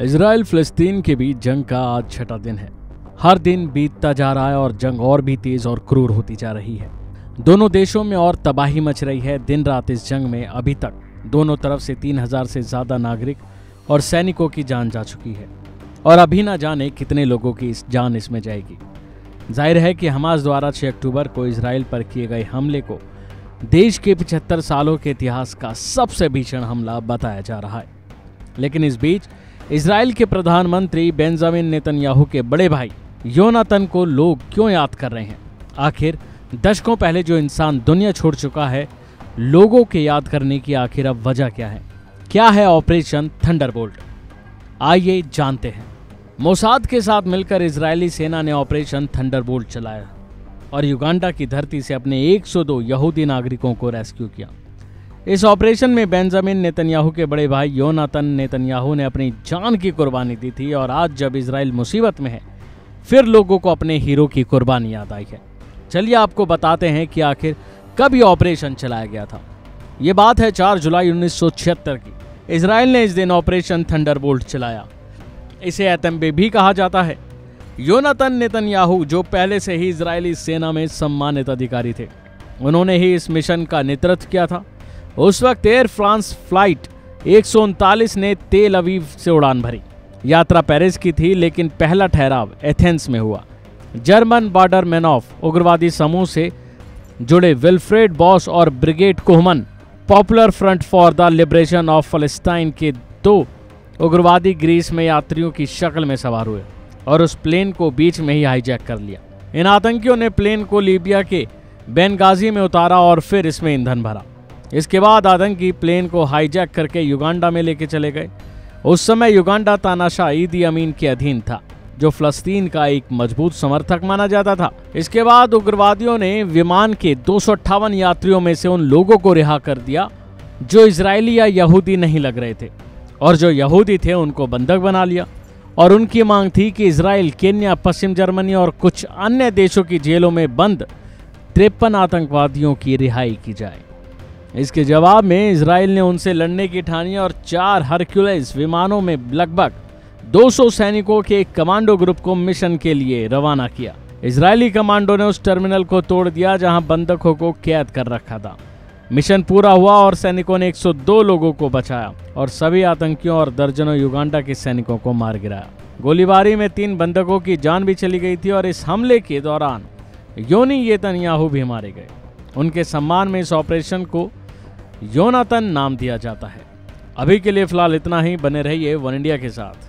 Israel फिलिस्तीन के बीच जंग का आज छठा दिन है। हर दिन बीतता जा रहा है और जंग और भी तेज और क्रूर होती जा रही है। दोनों देशों में और तबाही मच रही है। दिन रात इस जंग में अभी तक दोनों तरफ से 3000 से ज्यादा नागरिक और सैनिकों की जान जा चुकी है और अभी ना जाने कितने लोगों की जान इसमें जाएगी। जाहिर है कि हमास द्वारा 6 अक्टूबर को इजराइल पर किए गए हमले को देश के 75 सालों के इतिहास का सबसे भीषण हमला बताया जा रहा है। लेकिन इस बीच इजराइल के प्रधानमंत्री बेंजामिन नेतन्याहू के बड़े भाई योनातन को लोग क्यों याद कर रहे हैं? आखिर दशकों पहले जो इंसान दुनिया छोड़ चुका है, लोगों के याद करने की आखिर अब वजह क्या है? क्या है ऑपरेशन थंडरबोल्ट? आइए जानते हैं। मोसाद के साथ मिलकर इजरायली सेना ने ऑपरेशन थंडरबोल्ट चलाया और युगांडा की धरती से अपने 102 यहूदी नागरिकों को रेस्क्यू किया। इस ऑपरेशन में बेंजामिन नेतन्याहू के बड़े भाई योनातन नेतन्याहू ने अपनी जान की कुर्बानी दी थी और आज जब इजराइल मुसीबत में है, फिर लोगों को अपने हीरो की कुर्बानी याद आई है। चलिए आपको बताते हैं कि आखिर कब ये ऑपरेशन चलाया गया था। ये बात है 4 जुलाई 1976 की। इजराइल ने इस दिन ऑपरेशन थंडरबोल्ट चलाया। इसे एतम्बे भी कहा जाता है। योनातन नेतन्याहू, जो पहले से ही इजरायली सेना में सम्मानित अधिकारी थे, उन्होंने ही इस मिशन का नेतृत्व किया था। उस वक्त एयर फ्रांस फ्लाइट 139 ने तेल अवीव से उड़ान भरी। यात्रा पेरिस की थी, लेकिन पहला ठहराव एथेंस में हुआ। जर्मन बॉर्डर मैनॉफ उग्रवादी समूह से जुड़े विल्फ्रेड बॉस और Brigitte Kuhlmann popular front for the liberation of फलस्तीन के 2 उग्रवादी ग्रीस में यात्रियों की शक्ल में सवार हुए और उस प्लेन को बीच में ही हाईजैक कर लिया। इन आतंकियों ने प्लेन को लीबिया के बेनगाजी में उतारा और फिर इसमें ईंधन भरा। इसके बाद आतंकी प्लेन को हाईजैक करके युगांडा में लेके चले गए। उस समय युगांडा तानाशाह ईदी अमीन के अधीन था, जो फलस्तीन का एक मजबूत समर्थक माना जाता था। इसके बाद उग्रवादियों ने विमान के 258 यात्रियों में से उन लोगों को रिहा कर दिया जो इजरायली या यहूदी नहीं लग रहे थे, और जो यहूदी थे उनको बंधक बना लिया। और उनकी मांग थी कि इजराइल, केन्या, पश्चिम जर्मनी और कुछ अन्य देशों की जेलों में बंद 53 आतंकवादियों की रिहाई की जाए। इसके जवाब में इजराइल ने उनसे लड़ने की ठानी और 4 हरक्यूलिस विमानों में लगभग 200 सैनिकों के एक कमांडो ग्रुप को मिशन के लिए रवाना किया। इजरायली कमांडो ने उस टर्मिनल को तोड़ दिया जहां बंधकों को कैद कर रखा था। मिशन पूरा हुआ और सैनिकों ने 102 लोगों को बचाया और सभी आतंकियों और दर्जनों युगांडा के सैनिकों को मार गिराया। गोलीबारी में 3 बंधकों की जान भी चली गई थी और इस हमले के दौरान योनी नेतन्याहू भी मारे गए। उनके सम्मान में इस ऑपरेशन को योनातन नाम दिया जाता है। अभी के लिए फिलहाल इतना ही। बने रहिए वन इंडिया के साथ।